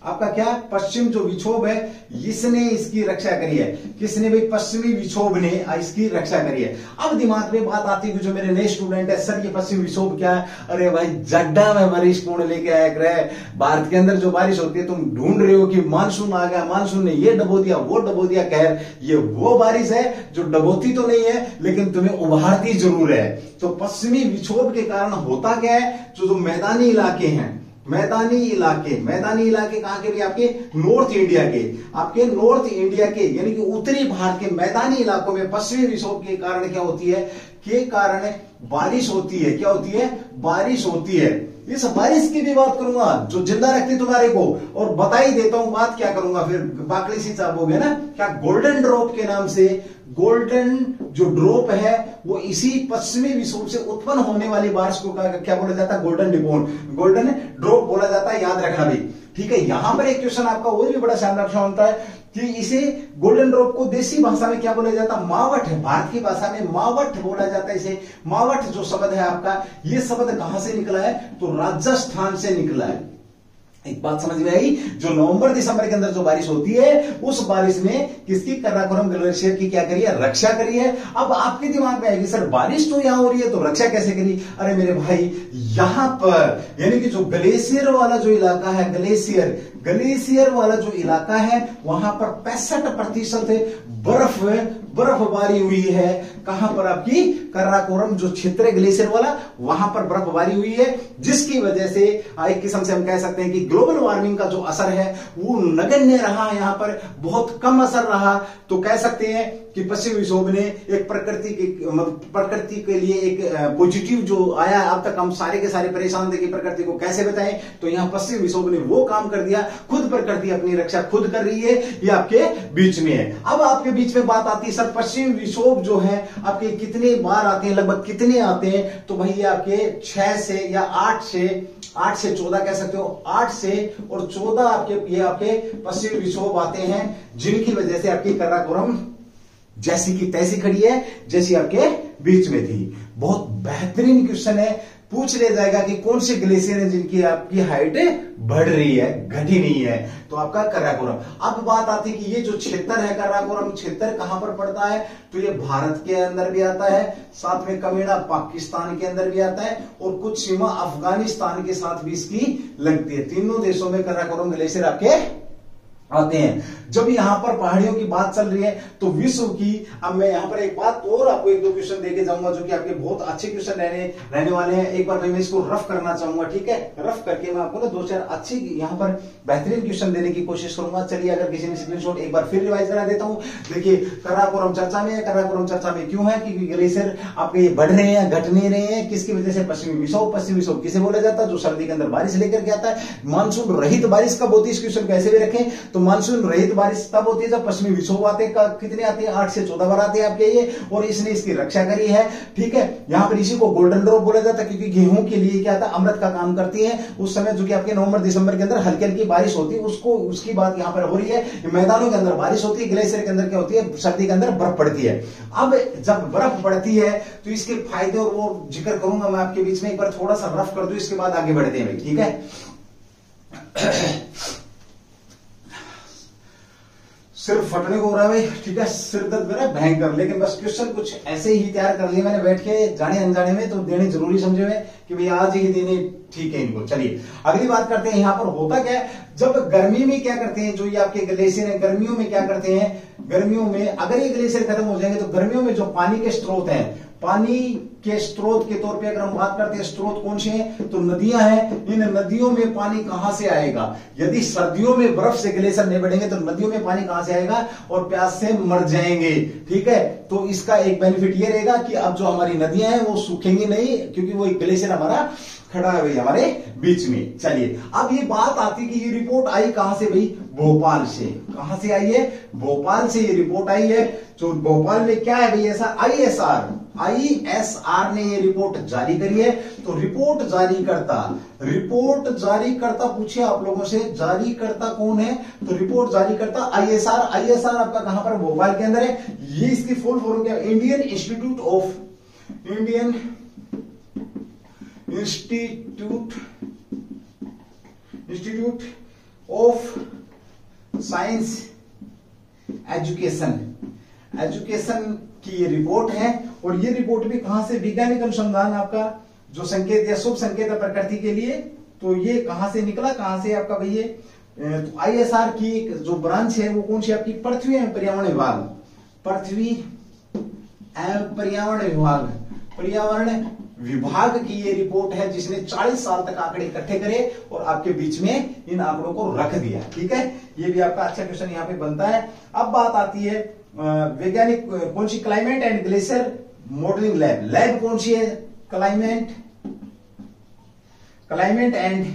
आपका क्या, पश्चिम जो विक्षोभ है इसने इसकी रक्षा करी है। किसने भाई, पश्चिमी विक्षोभ ने इसकी रक्षा करी है। अब दिमाग में बात आती है, जो मेरे नए स्टूडेंट है, सर ये पश्चिमी विक्षोभ क्या है, अरे भाई जड्डा में बारिश कौन लेके आया करे, भारत के अंदर जो बारिश होती है तुम ढूंढ रहे हो कि मानसून आ गया, मानसून ने ये डबो दिया वो डबो दिया, खैर ये वो बारिश है जो डबोती तो नहीं है लेकिन तुम्हें उभारती जरूर है। तो पश्चिमी विक्षोभ के कारण होता क्या है, जो मैदानी इलाके हैं, मैदानी इलाके कहां के भी, आपके नॉर्थ इंडिया के यानी कि उत्तरी भारत के मैदानी इलाकों में पश्चिमी विक्षोभ के कारण क्या होती है, के कारण बारिश होती है। क्या होती है, बारिश होती है। इस बारिश की भी बात करूंगा जो जिंदा रखती तुम्हारे को, और बता ही देता हूं बात क्या करूंगा, फिर बाकली सी चापोगे ना, क्या गोल्डन ड्रॉप के नाम से, गोल्डन जो ड्रॉप है वो इसी पश्चिमी विक्षोभ से उत्पन्न होने वाली बारिश को क्या बोला जाता है, गोल्डन ड्रॉप बोला जाता है, याद रखना भी, ठीक है। यहां पर एक क्वेश्चन आपका और भी बड़ा शानदार होता है कि इसे गोल्डन ड्रॉप को देसी भाषा में क्या बोला जाता है, मावठ है, भारत की भाषा में मावठ बोला जाता है इसे। मावठ जो शब्द है आपका, ये शब्द कहां से निकला है, तो राजस्थान से निकला है। एक बात समझ में आई, जो नवंबर दिसंबर के अंदर जो बारिश होती है उस बारिश में किसकी, कर्राकोरम ग्लेशियर की क्या करी है, रक्षा करी है। अब आपके दिमाग में आएगी सर बारिश तो यहां हो रही है तो रक्षा कैसे करी, अरे मेरे भाई यहां पर यानी कि जो ग्लेशियर वाला जो इलाका है, ग्लेशियर वाला जो इलाका है वहां पर 65% बर्फबारी हुई है। कहां पर, आपकी कर्राकोरम जो क्षेत्र है ग्लेशियर वाला, वहां पर बर्फबारी हुई है, जिसकी वजह से एक किस्म से हम कह सकते हैं कि ग्लोबल वार्मिंग का जो असर है वो नगण्य रहा, यहां पर बहुत कम असर रहा। तो कह सकते हैं कि पश्चिमी विक्षोभ ने एक प्रकृति के लिए एक पॉजिटिव जो आया, अब तक हम सारे के सारे परेशान थे कि प्रकृति को कैसे बताएं, तो यहाँ पश्चिमी विक्षोभ ने वो काम कर दिया, खुद प्रकृति अपनी रक्षा खुद कर रही है, ये आपके बीच में है। अब आपके बीच में बात आती है सर पश्चिमी विक्षोभ जो है आपके कितने बार आते हैं, लगभग कितने आते हैं, तो भाई ये आपके 6 से या 8 से 14 कह सकते हो, 8 से और 14 ये आपके पश्चिमी विक्षोभ आते हैं, जिनकी वजह से आपकी काराकोरम जैसी की तैसी खड़ी है, जैसी आपके बीच में थी। बहुत बेहतरीन क्वेश्चन है, पूछ लिया जाएगा कि कौन से ग्लेशियर है जिनकी आपकी हाइट बढ़ रही है, घटी नहीं है, तो आपका काराकोरम। अब बात आती है कि ये जो क्षेत्र है काराकोरम क्षेत्र कहां पर पड़ता है, तो ये भारत के अंदर भी आता है, साथ में कमीना पाकिस्तान के अंदर भी आता है, और कुछ सीमा अफगानिस्तान के साथ भी इसकी लगती है। तीनों देशों में काराकोरम ग्लेशियर आपके आते हैं। जब यहां पर पहाड़ियों की बात चल रही है तो विश्व की, अब मैं यहां पर एक बात और आपको 1-2 क्वेश्चन देके जाऊंगा जो कि आपके बहुत अच्छे क्वेश्चन रहने वाले हैं। एक बार मैं इसको रफ करना चाहूंगा, ठीक है, रफ करके मैं आपको ना 2-4 अच्छी यहां पर बेहतरीन क्वेश्चन देने की कोशिश करूंगा। चलिए अगर किसी ने स्क्रीनशॉट एक बार फिर रिवाइज करा देता हूं। देखिए काराकोरम चर्चा में है, काराकोरम चर्चा में क्यों है, क्योंकि ग्लेशियर आपके ये बढ़ रहे हैं, घट नहीं रहे हैं, किसकी वजह से, पश्चिमी विक्षोभ। पश्चिमी विक्षोभ किसे बोला जाता है, जो सर्दी के अंदर बारिश लेकर के आता है। मानसून रहित बारिश कब होती है, इस क्वेश्चन को ऐसे भी रखें, तो मानसून रहित बारिश तब होती है जब पश्चिमी विक्षोभ आते हैं। कितने आते हैं, 8 से 14 बार आते हैं आपके ये, और इसने इसकी रक्षा करी है, ठीक है। यहां पर इसी को गोल्डन ड्रॉप बोला जाता है, क्योंकि गेहूं के लिए क्या था, अमृत का काम करती है उस समय, जो कि आपके नवंबर दिसंबर के अंदर हल्की हल्की बारिश होती है, उसकी बात यहां पर हो रही है। मैदानों के अंदर बारिश होती है, ग्लेशियर के अंदर क्या होती है, सर्दी के अंदर बर्फ पड़ती है। अब जब बर्फ पड़ती है तो इसके फायदे और वो जिक्र करूंगा मैं आपके बीच में, एक बार थोड़ा सा रफ कर दूं, इसके बाद आगे बढ़ते हैं भाई, ठीक है। सिर फटने को हो रहा है भाई, ठीक है, सिर दर्द मेरा भयंकर, लेकिन बस क्वेश्चन कुछ ऐसे ही तैयार कर लिए मैंने बैठ के, जाने अनजाने में, तो देने जरूरी समझे हुए कि भाई आज ही देने ठीक है इनको। चलिए अगली बात करते हैं, यहां पर होता क्या है, जब गर्मी में क्या करते हैं, जो ये आपके ग्लेशियर है, गर्मियों में क्या करते हैं, गर्मियों में अगर ये ग्लेशियर खत्म हो जाएंगे तो गर्मियों में जो पानी के स्रोत हैं, पानी के स्रोत के तौर पे अगर हम बात करते हैं, स्रोत कौन से हैं, तो नदियां हैं। इन नदियों में पानी कहां से आएगा, यदि सर्दियों में बर्फ से ग्लेशियर नहीं बढ़ेंगे तो नदियों में पानी कहां से आएगा, और प्यास से मर जाएंगे, ठीक है। तो इसका एक बेनिफिट ये रहेगा कि अब जो हमारी नदियां हैं वो सूखेंगी नहीं, क्योंकि वो ग्लेशियर हमारा खड़ा है भाई हमारे बीच में। चलिए अब ये बात आती कि ये रिपोर्ट आई कहां से भाई, भोपाल से। कहां से आई है, भोपाल से ये रिपोर्ट आई है। जो भोपाल में क्या है भाई, ऐसा आईएसआर ने ये रिपोर्ट जारी करी है। तो रिपोर्ट जारी करता पूछे आप लोगों से, जारी करता कौन है, तो रिपोर्ट जारी करता आईएसआर आपका कहां पर, भोपाल के अंदर है। ये इसकी फुल फॉर्म क्या है, Indian institute of science education की ये रिपोर्ट है। और ये रिपोर्ट भी कहां से, वैज्ञानिक अनुसंधान आपका जो संकेत या शुभ संकेत है प्रकृति के लिए, तो ये कहां से निकला, कहां से आपका भाई ये, तो आईएसआर की एक जो ब्रांच है वो कौन सी आपकी, पृथ्वी एवं पर्यावरण विभाग, पृथ्वी एवं पर्यावरण विभाग की ये रिपोर्ट है, जिसने 40 साल तक आंकड़े इकट्ठे करे और आपके बीच में इन आंकड़ों को रख दिया, ठीक है। ये भी आपका अच्छा क्वेश्चन यहां पे बनता है। अब बात आती है वैज्ञानिक कौन सी, climate and glacier modelling lab कौन सी है, climate and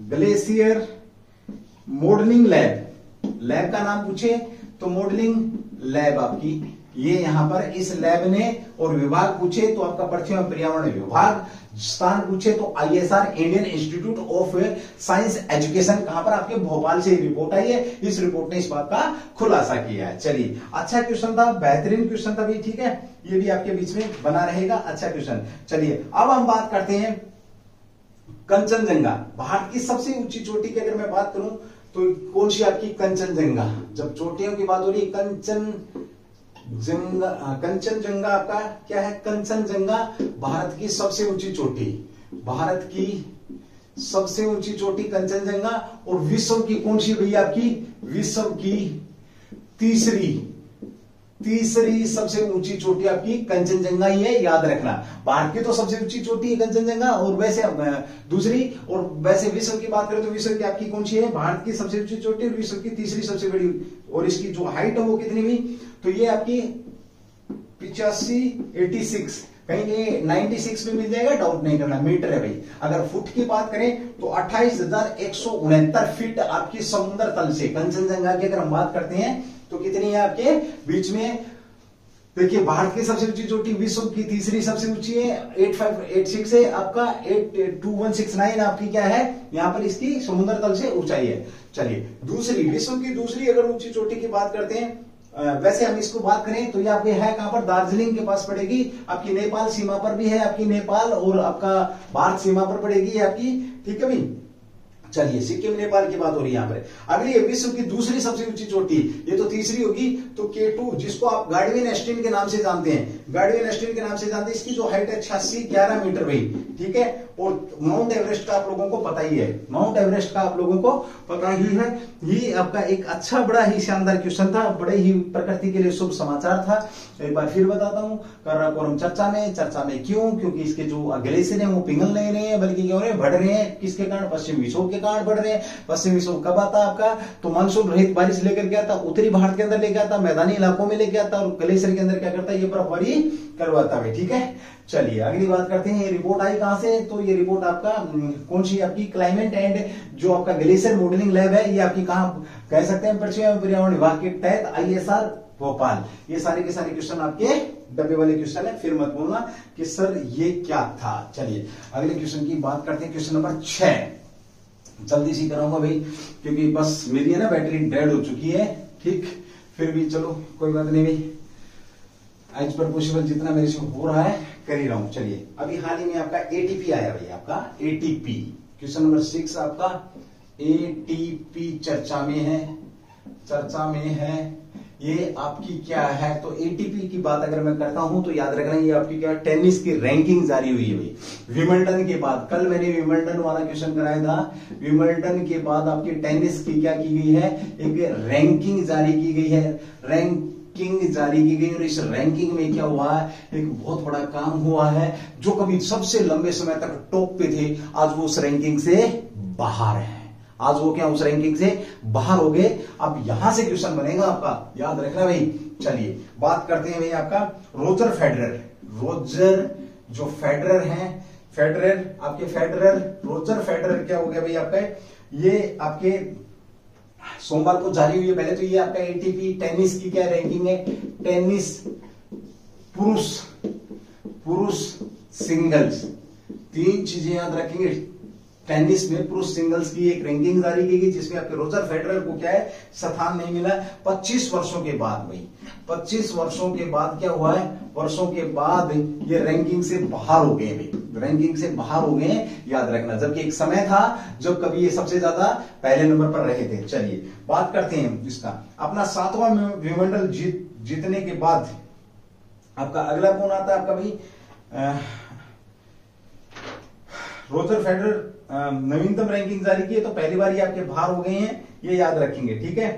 glacier modelling lab का नाम पूछे तो मॉडलिंग लैब आपकी ये यहां पर इस लैब ने, और विभाग पूछे तो आपका पृथ्वी एवं पर्यावरण विभाग, स्थान पूछे तो ISR Indian institute of science education, कहां पर आपके भोपाल से रिपोर्ट आई है। इस रिपोर्ट ने इस बात का खुलासा किया है। चलिए अच्छा क्वेश्चन था, बेहतरीन क्वेश्चन था भी, ठीक है, ये भी आपके बीच में बना रहेगा, अच्छा क्वेश्चन। चलिए अब हम बात करते हैं कंचनजंगा, भारत की सबसे ऊंची चोटी की अगर मैं बात करूं तो कौन सी आपकी, कंचनजंगा। जब चोटियों की बात हो रही है, कंचनजंगा आपका क्या है, कंचनजंगा भारत की सबसे ऊंची चोटी, भारत की सबसे ऊंची चोटी कंचनजंगा। और विश्व की कौन सी भैया आपकी, विश्व की तीसरी सबसे ऊंची चोटी आपकी कंचनजंगा ही है, याद रखना। भारत की तो सबसे ऊंची चोटी है कंचनजंगा, और वैसे दूसरी, और वैसे विश्व की बात करें तो विश्व की आपकी कौन सी है, भारत की सबसे ऊंची चोटी और विश्व की तीसरी सबसे बड़ी और इसकी जो हाइट है वो कितनी हुई, तो ये आपकी 86 कहीं कहीं 96 में मिल जाएगा, डाउट नहीं करना, मीटर है भाई। अगर फुट की बात करें तो 28,169 फीट आपकी समुद्र तल से कंचनजंगा की अगर हम बात करते हैं तो कितनी है आपके बीच में। देखिए भारत की सबसे ऊंची चोटी, विश्व की तीसरी सबसे ऊंची है 8586 है आपका, 82169 आपकी क्या है यहां पर इसकी समुद्र तल से ऊंचाई है। चलिए दूसरी, विश्व की दूसरी अगर ऊंची चोटी की बात करते हैं, वैसे हम इसको बात करें तो ये आपके है कहां पर, दार्जिलिंग के पास पड़ेगी, आपकी नेपाल सीमा पर भी है, आपकी नेपाल और आपका भारत सीमा पर पड़ेगी आपकी, ठीक है भाई। चलिए सिक्किम नेपाल की बात हो रही है यहां पर। अगली है विश्व की दूसरी सबसे ऊंची चोटी, ये तो तीसरी होगी, तो K2 जिसको आप गार्डविन एस्टीन के नाम से जानते हैं, गार्डविन एस्टीन के नाम से जानते हैं, इसकी जो हाइट है 8611 मीटर भाई, ठीक है। और माउंट एवरेस्ट का आप लोगों को पता ही है, माउंट एवरेस्ट का आप लोगों को पता ही है। ये आपका एक अच्छा बड़ा ही शानदार क्वेश्चन था, बड़े ही प्रकृति के लिए शुभ समाचार था। एक बार फिर बताता हूं, काराकोरम चर्चा में क्यों, क्योंकि इसके जो ग्लेशियर है वो पिघल नहीं रहे हैं, बल्कि क्या हो रहे हैं, बढ़ रहे हैं। किसके कारण, पश्चिम विक्षोभ के कारण बढ़ रहे हैं। पश्चिम विक्षोभ कब आता आपका, तो मानसून रहित बारिश लेकर के आता, उत्तरी भारत के अंदर लेके आता, मैदानी इलाकों में लेके आता, और ग्लेशियर के अंदर क्या करता है, ये बर्फबारी करवाता है, ठीक है। चलिए अगली बात करते हैं, ये रिपोर्ट आई कहां से, तो ये रिपोर्ट आपका कौन सी आपकी क्लाइमेट एंड जो आपका ग्लेशियर मॉडलिंग लैब है, ये आपकी कहां कह सकते हैं, पृथ्वी एवं पर्यावरण विभाग के तहत ISR भोपाल। ये सारे के सारे क्वेश्चन आपके डब्बे वाले क्वेश्चन है, फिर मत बोलना कि सर ये क्या था। चलिए अगले क्वेश्चन की बात करते हैं, क्वेश्चन नंबर 6 जल्दी से कराऊंगा भाई, क्योंकि बस मेरी है ना बैटरी डेड हो चुकी है, ठीक। फिर भी चलो कोई बात नहीं भाई, एज पर पॉसिबल जितना मेरे से हो रहा है कर ही रहा हूं। चलिए अभी हाल ही में आपका ATP आया भाई, आपका ATP क्वेश्चन नंबर 6 आपका ATP चर्चा में है। ये आपकी क्या है, तो ATP की बात अगर मैं करता हूं तो याद रखना, ये आपकी क्या टेनिस की रैंकिंग जारी हुई है भाई। विंबलडन के बाद, कल मैंने विंबलडन वाला क्वेश्चन कराया था, विंबलडन के बाद आपकी टेनिस की क्या की गई है, एक रैंकिंग जारी की गई है, रैंकिंग जारी की गई। और इस रैंकिंग में क्या हुआ है, एक बहुत बड़ा काम हुआ है, जो कभी सबसे लंबे समय तक टॉप पे थे, आज वो उस रैंकिंग से बाहर है। आज वो क्या उस रैंकिंग से बाहर हो गए। अब यहां से क्वेश्चन बनेगा आपका, याद रखना भाई। चलिए बात करते हैं भाई आपका रोजर फेडरर, रोजर जो फेडरर हैं, फेडरर आपके फेडरर, रोजर फेडरर क्या हो गया भाई आपका, ये आपके सोमवार को जारी हुई है। पहले तो ये आपका ATP टेनिस की क्या रैंकिंग है, टेनिस पुरुष सिंगल्स, 3 चीजें याद रखेंगे। टेनिस में पुरुष सिंगल्स की एक रैंकिंग जारी की गई, जिसमें आपके रोजर फेडरर को क्या है, स्थान नहीं मिला 25 वर्षों के बाद भाई। 25 वर्षों के बाद क्या हुआ है, वर्षों के बाद ये रैंकिंग से बाहर हो गए भाई, रैंकिंग से बाहर हो गए, याद रखना। जबकि एक समय था जब कभी ये सबसे ज्यादा पहले नंबर पर रहे थे। चलिए बात करते हैं इसका, अपना 7वां विंबलडन जीतने के बाद आपका अगला कौन आता है आपका भाई, रोजर फेडरर नवीनतम रैंकिंग जारी की है, तो पहली बार ये आपके बाहर हो गए हैं, ये याद रखेंगे, ठीक है।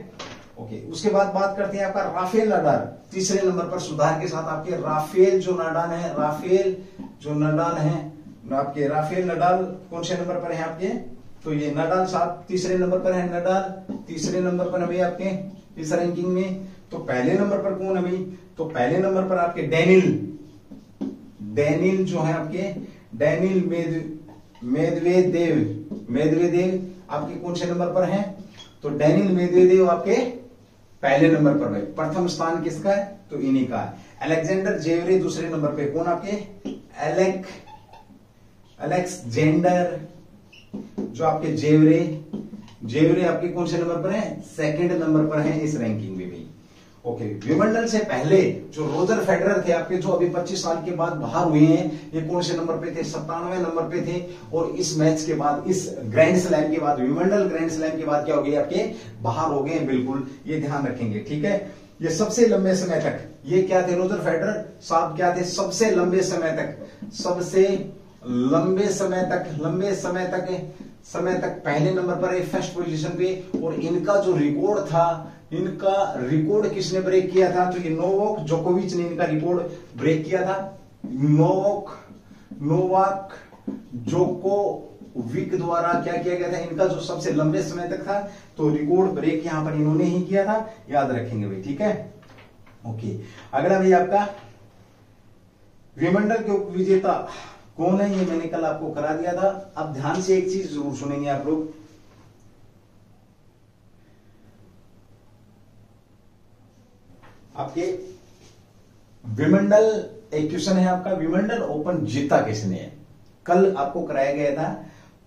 ओके, उसके बाद बात करते हैं आपका राफेल नडाल, तीसरे नंबर पर सुधार के साथ आपके राफेल जो नडाल है, राफेल जो नडाल है आपके, राफेल नडाल कौन से नंबर पर है आपके, तो ये नडाल साहब तीसरे नंबर पर है, नडाल तीसरे नंबर पर है भाई आपके इस रैंकिंग में। तो पहले नंबर पर कौन है भाई, तो पहले नंबर पर आपके डेनिल जो है आपके, डेनिल मेदवेदेव आपके कौन से नंबर पर हैं, तो डेनिल मेदवेदेव आपके पहले नंबर पर है। प्रथम स्थान किसका है, तो इन्हीं का है। अलेक्जेंडर जेवरे दूसरे नंबर पे, कौन आपके, अलेक्जेंडर जो आपके जेवरे आपके कौन से नंबर पर है, सेकंड नंबर पर है इस रैंकिंग में भी। ओके, विंबलडन से पहले जो रोजर फेडरर थे आपके, जो अभी 25 साल के बाद बाहर हुए हैं, ये कौन से नंबर पे थे, 97वें नंबर पे थे। और इस मैच के बाद, इस ग्रैंड स्लैम के बाद, विंबलडन ग्रैंड स्लैम के बाद क्या हो गए आपके, बाहर हो गए, बिल्कुल ये ध्यान रखेंगे, ठीक है। ये सबसे लंबे समय तक ये क्या थे, रोजर फेडरर साहब क्या थे, सबसे लंबे समय तक पहले नंबर पर है, फर्स्ट पोजीशन पे। और इनका जो रिकॉर्ड था, इनका रिकॉर्ड किसने ब्रेक किया था, तो ये नोवाक जोकोविच ने इनका रिकॉर्ड ब्रेक किया था। नोवाक विक द्वारा क्या किया गया था, इनका जो सबसे लंबे समय तक था, तो रिकॉर्ड ब्रेक यहां पर इन्होंने ही किया था, याद रखेंगे भाई, ठीक है। ओके, अगला भाई आपका विमंडल के उपविजेता कौन है, ये मैंने कल आपको करा दिया था। अब ध्यान से एक चीज जरूर सुनेंगे आप लोग, आपके विमंडल, एक क्वेश्चन है आपका, विमंडल ओपन जीता किसने है, कल आपको कराया गया था।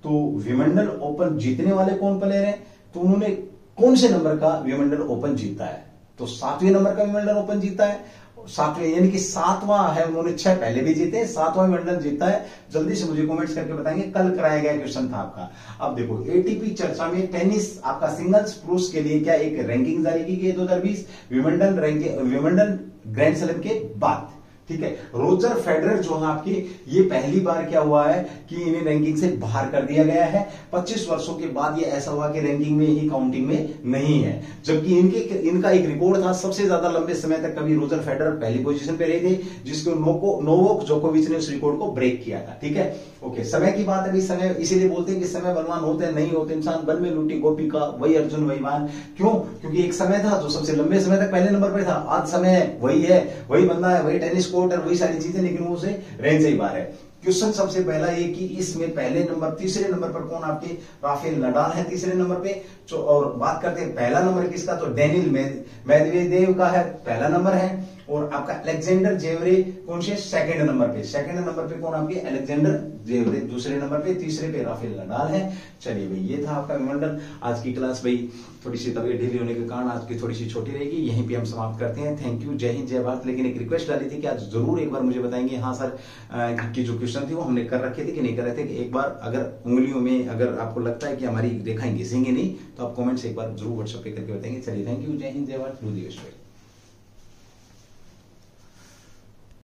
तो विमंडल ओपन जीतने वाले कौन प्लेयर हैं, तो उन्होंने कौन से नंबर का विमंडल ओपन जीता है, तो 7वें नंबर का विमंडल ओपन जीता है, 7वें यानी कि 7वां है, उन्होंने 6 पहले भी जीते, 7वां विमंडल जीता है। जल्दी से मुझे कमेंट्स करके बताएंगे, कल कराया गया क्वेश्चन था आपका। अब देखो एटीपी चर्चा में टेनिस आपका सिंगल्स पुरुष के लिए क्या एक रैंकिंग जारी की गई 2020 विमंडल रैंकिंग, विमंडल ग्रैंड स्लैम के बाद, ठीक है। रोजर फेडरर जो है आपकी, ये पहली बार क्या हुआ है कि इन्हें रैंकिंग से बाहर कर दिया गया है। 25 वर्षों के बाद ये ऐसा हुआ कि रैंकिंग में ही, काउंटिंग में नहीं है, जबकि इनका एक रिकॉर्ड था, सबसे ज्यादा लंबे समय तक कभी रोजर फेडरर पहली पोजीशन पे रहे थे, जिसको नोवाक जोकोविच ने उस रिकॉर्ड को ब्रेक किया था, ठीक है। ओके, समय की बात है भाई, समय इसीलिए बोलते हैं कि समय बलवान होते हैं, नहीं होते इंसान, बन में लूटी गोपी का वही अर्जुन वही मान। क्यों? क्योंकि एक समय था जो सबसे लंबे समय तक पहले नंबर पर था, आज समय वही है, वही बंदा है, वही टेनिस कोर्ट और वही सारी चीजें, लेकिन वो उसे रेंज से ही बाहर है। क्वेश्चन सबसे पहला ये कि इसमें पहले नंबर, तीसरे नंबर पर कौन आपके, राफेल नडाल है तीसरे नंबर पे। और बात करते हैं पहला नंबर किसका, तो डेनिल मेदवेदेव का है, पहला नंबर है। और आपका अलेक्जेंडर जेवरेव कौन से, सेकंड नंबर पे। सेकंड नंबर पे कौन आपके, अलेक्जेंडर जेवरेव दूसरे नंबर पे, तीसरे पे राफेल नडाल है। चलिए भाई, ये था आपका विमंडल। आज की क्लास भाई थोड़ी सी तबीयत ढीली होने के कारण आज की थोड़ी सी छोटी रहेगी, यहीं पे हम समाप्त करते हैं। थैंक यू, जय हिंद जय भारत। लेकिन एक रिक्वेस्ट डाली थी कि आज जरूर एक बार मुझे बताएंगे, हाँ सर की जो क्वेश्चन थी वो हमने कर रखे थे कि नहीं कर रहे थे, कि एक बार अगर उंगलियों में अगर आपको लगता है कि हमारी रेखाएं घिसेंगे नहीं, तो आप कमेंट्स एक बार जरूर व्हाट्सएप पे करके बताएंगे। चलिए, थैंक यू, जय हिंद जय भारत,